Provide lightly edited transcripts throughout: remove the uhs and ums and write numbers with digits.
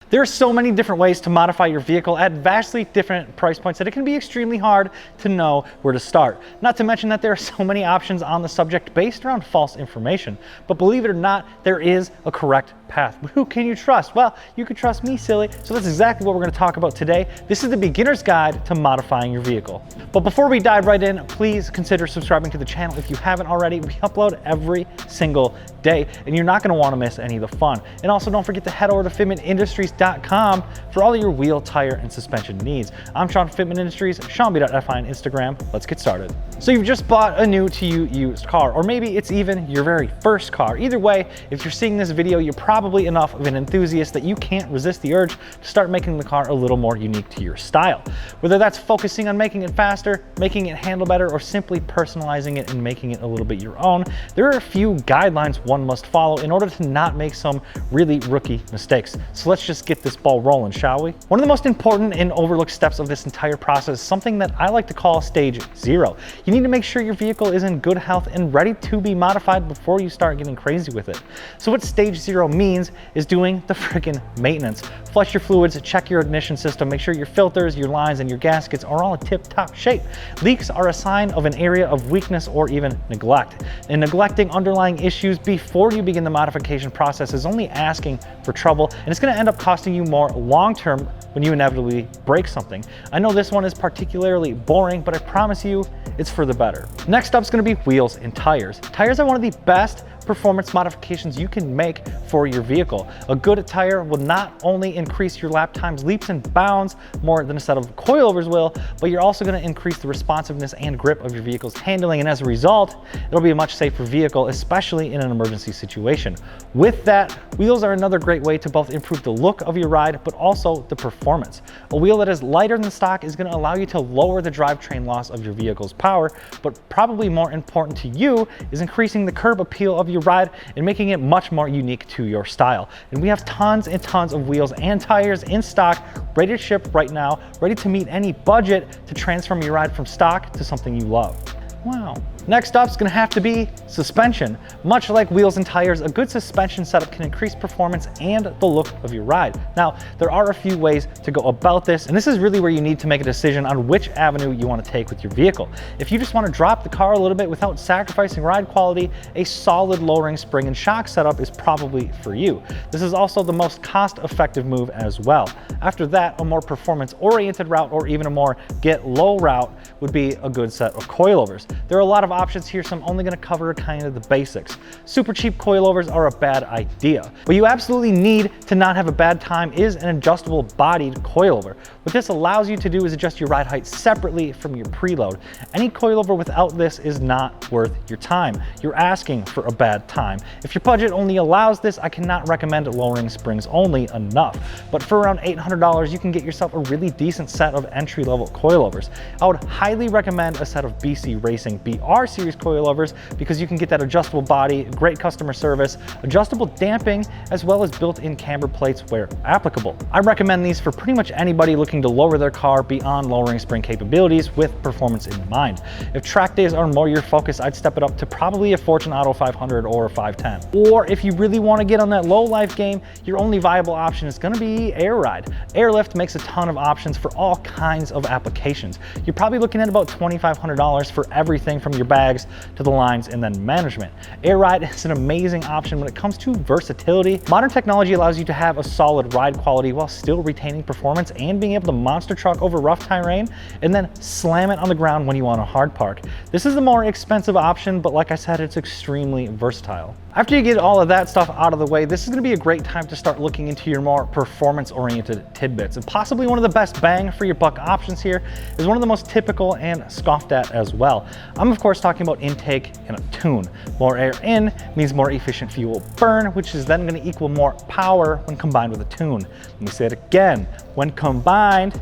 There are so many different ways to modify your vehicle at vastly different price points that it can be extremely hard to know where to start. Not to mention that there are so many options on the subject based around false information. But believe it or not, there is a correct path. Who can you trust? Well, you can trust me, silly. So that's exactly what we're going to talk about today. This is the beginner's guide to modifying your vehicle. But before we dive right in, please consider subscribing to the channel if you haven't already. We upload every single day and you're not going to want to miss any of the fun. And also don't forget to head over to fitmentindustries.com for all of your wheel, tire, and suspension needs. I'm Sean from Fitment Industries, SeanB.fi on Instagram. Let's get started. So you've just bought a new to you used car, or maybe it's even your very first car. Either way, if you're seeing this video, you're probably enough of an enthusiast that you can't resist the urge to start making the car a little more unique to your style. Whether that's focusing on making it faster, making it handle better, or simply personalizing it and making it a little bit your own, there are a few guidelines one must follow in order to not make some really rookie mistakes. So let's just get this ball rolling, shall we? One of the most important and overlooked steps of this entire process is something that I like to call stage 0. You need to make sure your vehicle is in good health and ready to be modified before you start getting crazy with it. So what stage 0 means is doing the freaking maintenance. Flush your fluids, check your ignition system, make sure your filters, your lines, and your gaskets are all in tip-top shape. Leaks are a sign of an area of weakness or even neglect. And neglecting underlying issues before you begin the modification process is only asking for trouble, and it's going to end up costing you more long-term when you inevitably break something. I know this one is particularly boring, but I promise you it's for the better. Next up is going to be wheels and tires. Tires are one of the best performance modifications you can make for your vehicle. A good tire will not only increase your lap times leaps and bounds more than a set of coilovers will, but you're also going to increase the responsiveness and grip of your vehicle's handling, and as a result, it'll be a much safer vehicle, especially in an emergency situation. With that, wheels are another great way to both improve the look of your ride, but also the performance. A wheel that is lighter than stock is going to allow you to lower the drivetrain loss of your vehicle's power, but probably more important to you is increasing the curb appeal of your ride and making it much more unique to your style. And we have tons and tons of wheels and tires in stock, ready to ship right now, ready to meet any budget to transform your ride from stock to something you love. Wow. Next up is going to have to be suspension. Much like wheels and tires, a good suspension setup can increase performance and the look of your ride. Now, there are a few ways to go about this, and this is really where you need to make a decision on which avenue you want to take with your vehicle. If you just want to drop the car a little bit without sacrificing ride quality, a solid lowering spring and shock setup is probably for you. This is also the most cost-effective move as well. After that, a more performance-oriented route or even a more get-low route would be a good set of coilovers. There are a lot of options here, so I'm only going to cover kind of the basics. Super cheap coilovers are a bad idea. What you absolutely need to not have a bad time is an adjustable bodied coilover. What this allows you to do is adjust your ride height separately from your preload. Any coilover without this is not worth your time. You're asking for a bad time. If your budget only allows this, I cannot recommend lowering springs only enough. But for around $800, you can get yourself a really decent set of entry-level coilovers. I would highly recommend a set of BC Racing BR series coilovers because you can get that adjustable body, great customer service, adjustable damping, as well as built-in camber plates where applicable. I recommend these for pretty much anybody looking to lower their car beyond lowering spring capabilities with performance in mind. If track days are more your focus, I'd step it up to probably a Fortune Auto 500 or a 510. Or if you really want to get on that low life game, your only viable option is going to be air ride. Airlift makes a ton of options for all kinds of applications. You're probably looking at about $2,500 for everything from your bags to the lines and then management. Air ride is an amazing option when it comes to versatility. Modern technology allows you to have a solid ride quality while still retaining performance and being able to monster truck over rough terrain and then slam it on the ground when you want to hard park. This is the more expensive option, but like I said, it's extremely versatile. After you get all of that stuff out of the way, this is going to be a great time to start looking into your more performance-oriented tidbits. And possibly one of the best bang for your buck options here is one of the most typical and scoffed at as well. I'm of course talking about intake and a tune. More air in means more efficient fuel burn, which is then going to equal more power when combined with a tune. Let me say it again, when combined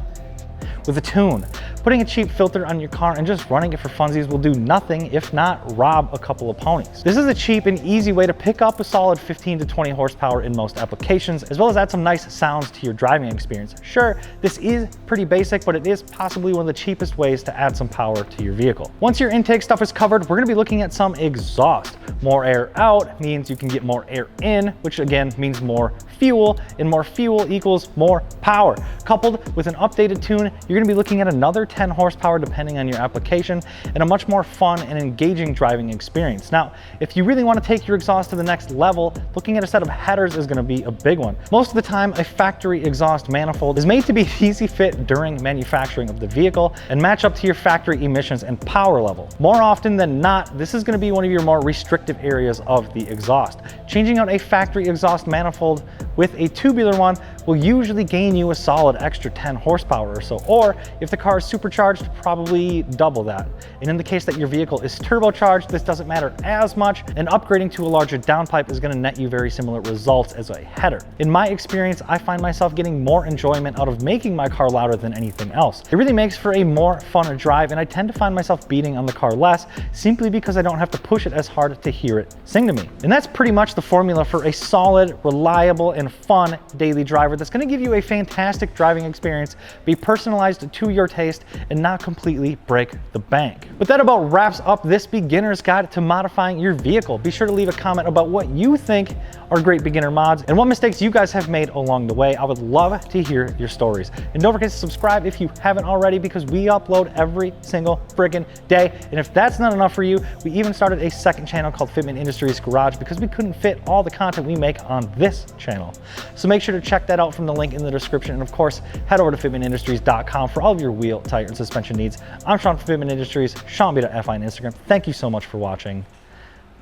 with a tune. Putting a cheap filter on your car and just running it for funsies will do nothing if not rob a couple of ponies. This is a cheap and easy way to pick up a solid 15 to 20 horsepower in most applications, as well as add some nice sounds to your driving experience. Sure, this is pretty basic, but it is possibly one of the cheapest ways to add some power to your vehicle. Once your intake stuff is covered, we're gonna be looking at some exhaust. More air out means you can get more air in, which again means more fuel, and more fuel equals more power. Coupled with an updated tune, you're gonna be looking at another 10 horsepower depending on your application, and a much more fun and engaging driving experience. Now, if you really wanna take your exhaust to the next level, looking at a set of headers is gonna be a big one. Most of the time, a factory exhaust manifold is made to be an easy fit during manufacturing of the vehicle and match up to your factory emissions and power level. More often than not, this is gonna be one of your more restrictive areas of the exhaust. Changing out a factory exhaust manifold with a tubular one will usually gain you a solid extra 10 horsepower or so, or if the car is supercharged, probably double that. And in the case that your vehicle is turbocharged, this doesn't matter as much, and upgrading to a larger downpipe is gonna net you very similar results as a header. In my experience, I find myself getting more enjoyment out of making my car louder than anything else. It really makes for a more fun drive, and I tend to find myself beating on the car less, simply because I don't have to push it as hard to hear it sing to me. And that's pretty much the formula for a solid, reliable, and fun daily driver that's gonna give you a fantastic driving experience, be personalized to your taste, and not completely break the bank. But that about wraps up this beginner's guide to modifying your vehicle. Be sure to leave a comment about what you think are great beginner mods and what mistakes you guys have made along the way. I would love to hear your stories. And don't forget to subscribe if you haven't already, because we upload every single friggin' day. And if that's not enough for you, we even started a second channel called Fitment Industries Garage because we couldn't fit all the content we make on this channel. So make sure to check that out from the link in the description. And of course, head over to fitmentindustries.com for all of your wheel, tire, and suspension needs. I'm Sean from Fitment Industries, Sean B.FI on Instagram. Thank you so much for watching.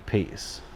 Peace.